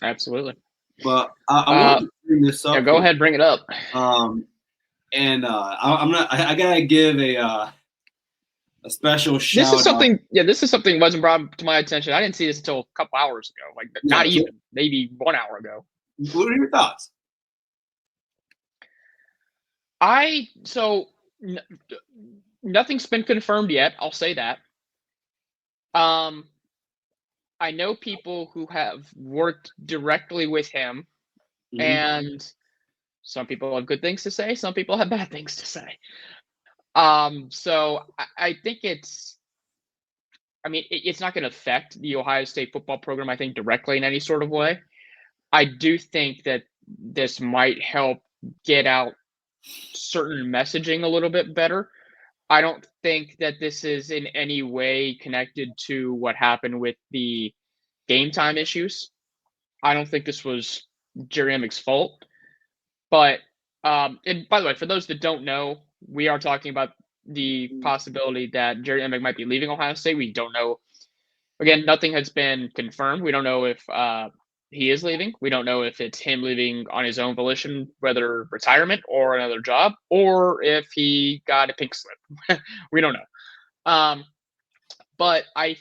Absolutely. But I want to bring this up. Yeah, go ahead, bring it up. I gotta give a special shout This is out. something. Yeah, this is something that wasn't brought to my attention. I didn't see this until a couple hours ago. Like not So even, maybe 1 hour ago. what are your thoughts? So n- nothing's been confirmed yet. I'll say that. Um, I know people who have worked directly with him, Mhm. and some people have good things to say. Some people have bad things to say. So I think it's. I mean, it's not going to affect the Ohio State football program, I think, directly in any sort of way. I do think that this might help get out certain messaging a little bit better. I don't think that this is in any way connected to what happened with the game time issues. I don't think this was Jerry Emig's fault. But and by the way, for those that don't know, we are talking about the possibility that Jerry Emig might be leaving Ohio State. We don't know. Again, nothing has been confirmed. We don't know if he is leaving. We don't know if it's him leaving on his own volition, whether retirement or another job, or if he got a pink slip. We don't know. But I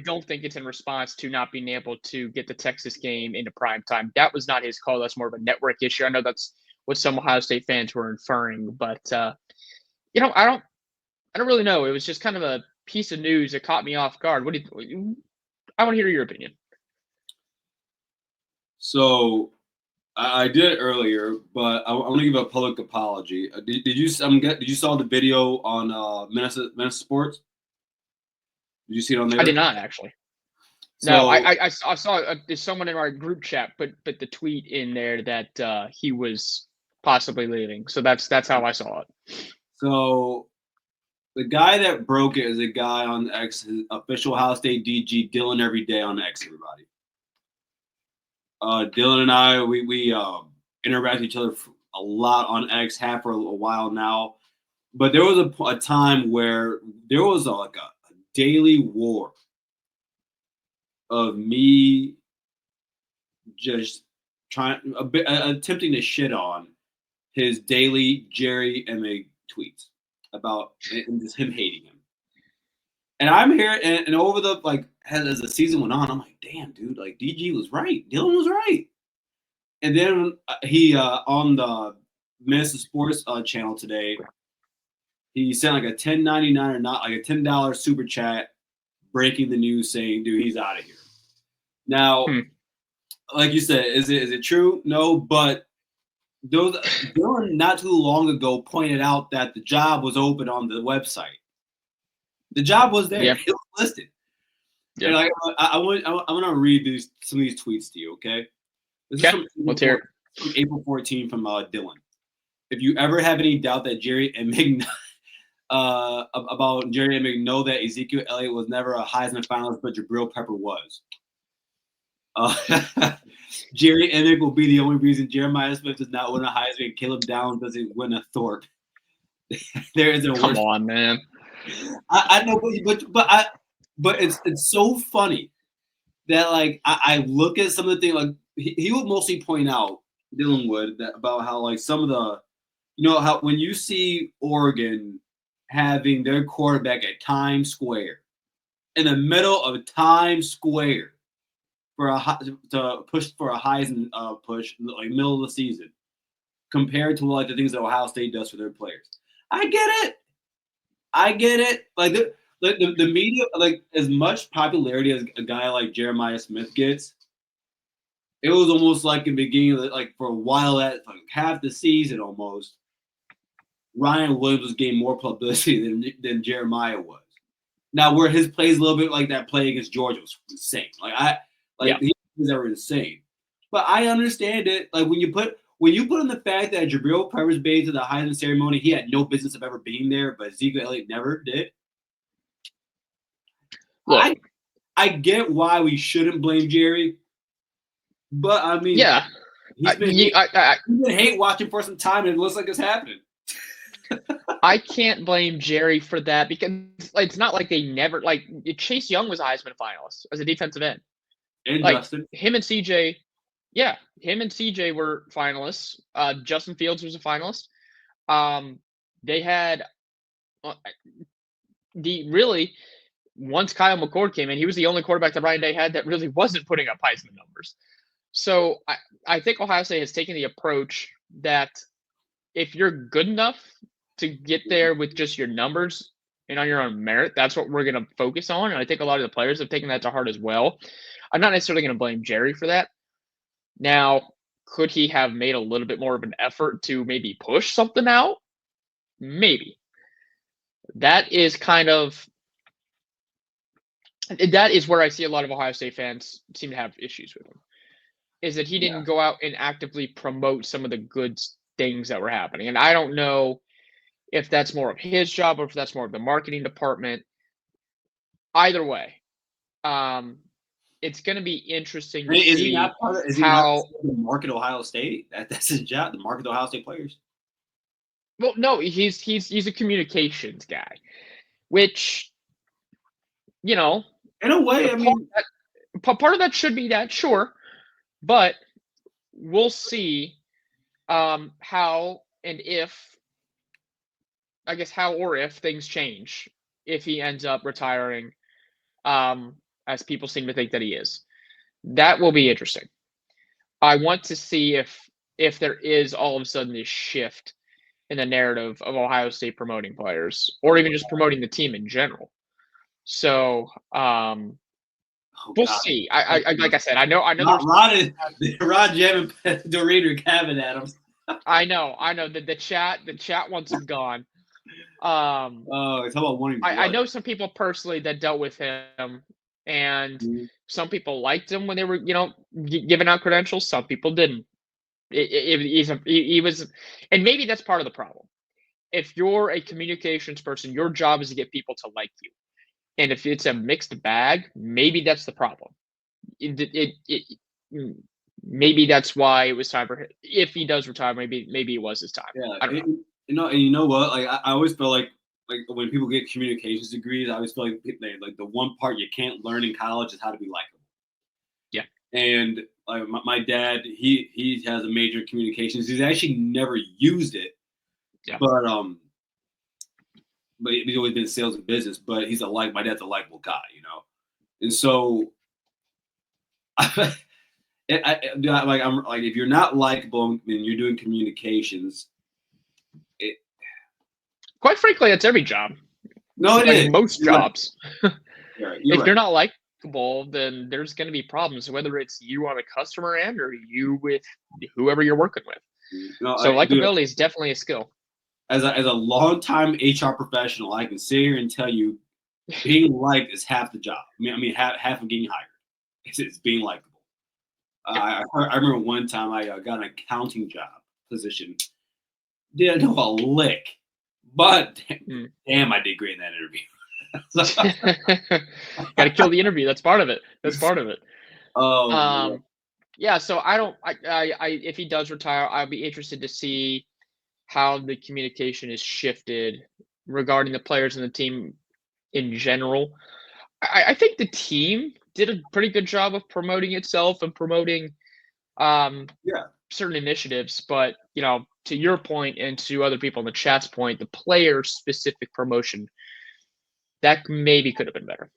don't think it's in response to not being able to get the Texas game into prime time. That was not his call. That's more of a network issue. I know that's what some Ohio State fans were inferring, but I don't really know. It was just kind of a piece of news that caught me off guard. I want to hear your opinion. So I did it earlier, but I want to give a public apology. Did you saw the video on Minnesota Sports? Did you see it on there? I did not actually. No, So I saw there's someone in our group chat put the tweet in there that he was possibly leaving. So that's how I saw it. so the guy that broke it is a guy on X, his official Ohio State DG, Dylan every day on X. Everybody, Dylan and I we interact with each other a lot on X, have for a while now. But there was a time where there was like a daily war of me just attempting to shit on his daily Jerry Emig tweets about and just him hating him. And I'm here, and over the as the season went on, I'm like, damn, dude, like DG was right, Dylan was right. And then he on the Minnesota Sports channel today, he sent like a $10.99 or not like a $10 super chat, breaking the news, saying, dude, he's out of here. Now, like you said, is it true? No, but Dylan not too long ago pointed out that the job was open on the website. The job was there. Yep. It was listed. Yep. And I want to read some of these tweets to you, okay? This is Let's hear it. from April 14 from Dylan. If you ever have any doubt that Jerry Emig about Jerry Emig, know that Ezekiel Elliott was never a Heisman finalist, but Jabril Pepper was. Jerry Emig will be the only reason Jeremiah Smith does not win a Heisman and Caleb Downs doesn't win a Thorpe. There isn't a Come worse. on, man. I know, but it's so funny that like I look at some of the things like he would mostly point out, Dylan would, that about how like some of the, how when you see Oregon having their quarterback at Times Square, in the middle of Times Square, to push for a Heisman push, like middle of the season, compared to like the things that Ohio State does for their players. I get it. Like the media, like as much popularity as a guy like Jeremiah Smith gets, it was almost like in the beginning, like for a while, that like half the season almost, Ryan Williams was getting more publicity than Jeremiah was. Now, where his plays a little bit like that play against Georgia was insane. He was ever insane. But I understand it. Like when you put in the fact that Jabril Peppers made to the Heisman ceremony, he had no business of ever being there, but Ezekiel Elliott never did. Look, I get why we shouldn't blame Jerry, but I mean, he's been hate watching for some time, and it looks like it's happening. I can't blame Jerry for that because it's not like they never Chase Young was a Heisman finalist as a defensive end. And Like Justin. him and CJ, him and CJ were finalists. Justin Fields was a finalist. They had really once Kyle McCord came in, he was the only quarterback that Ryan Day had that really wasn't putting up Heisman numbers. So I think Ohio State has taken the approach that if you're good enough to get there with just your numbers and on your own merit, that's what we're going to focus on. And I think a lot of the players have taken that to heart as well. I'm not necessarily going to blame Jerry for that. Now, could he have made a little bit more of an effort to maybe push something out? Maybe. That is where I see a lot of Ohio State fans seem to have issues with him, is that he didn't go out and actively promote some of the good things that were happening. And I don't know if that's more of his job or if that's more of the marketing department. Either way, it's going to be interesting to see how the market Ohio State. That's his job, the market Ohio State players. Well, no, he's a communications guy, which, in a way, I mean, part of that should be that, sure, but we'll see how and if, I guess, how or if things change if he ends up retiring, as people seem to think that he is. That will be interesting. I want to see if there is all of a sudden this shift in the narrative of Ohio State promoting players, or even just promoting the team in general. So we'll see. I like I said, I know. Rod jamming Dorito Cabin at him. I know. The chat wants him gone. It's about wanting. I know some people personally that dealt with him, and some people liked him when they were, giving out credentials. Some people didn't. He was, and maybe that's part of the problem. If you're a communications person, your job is to get people to like you, and if it's a mixed bag, maybe that's the problem. Maybe that's why it was time for him. If he does retire, maybe it was his time. Yeah, I don't know. And you know what? Like I always feel like when people get communications degrees, I always feel like the one part you can't learn in college is how to be likable. Yeah. And my dad, he has a major in communications. He's actually never used it. Yeah. But he's always been in sales and business. But my dad's a likable guy, And so, I'm like, if you're not likable and you're doing communications, quite frankly, that's every job. No, it is. Most jobs. Right. If you're not likable, then there's going to be problems, whether it's you on the customer end or you with whoever you're working with. So likability is definitely a skill. As a longtime HR professional, I can sit here and tell you, being liked is half the job. I mean, half of getting hired. It's being likable. I remember one time I got an accounting job position. Didn't know a lick, but damn, I did great in that interview. Got to kill the interview. That's part of it. Oh. Yeah. So if he does retire, I'll be interested to see how the communication is shifted regarding the players and the team in general. I think the team did a pretty good job of promoting itself and promoting certain initiatives, but to your point and to other people in the chat's point, the player specific promotion that maybe could have been better.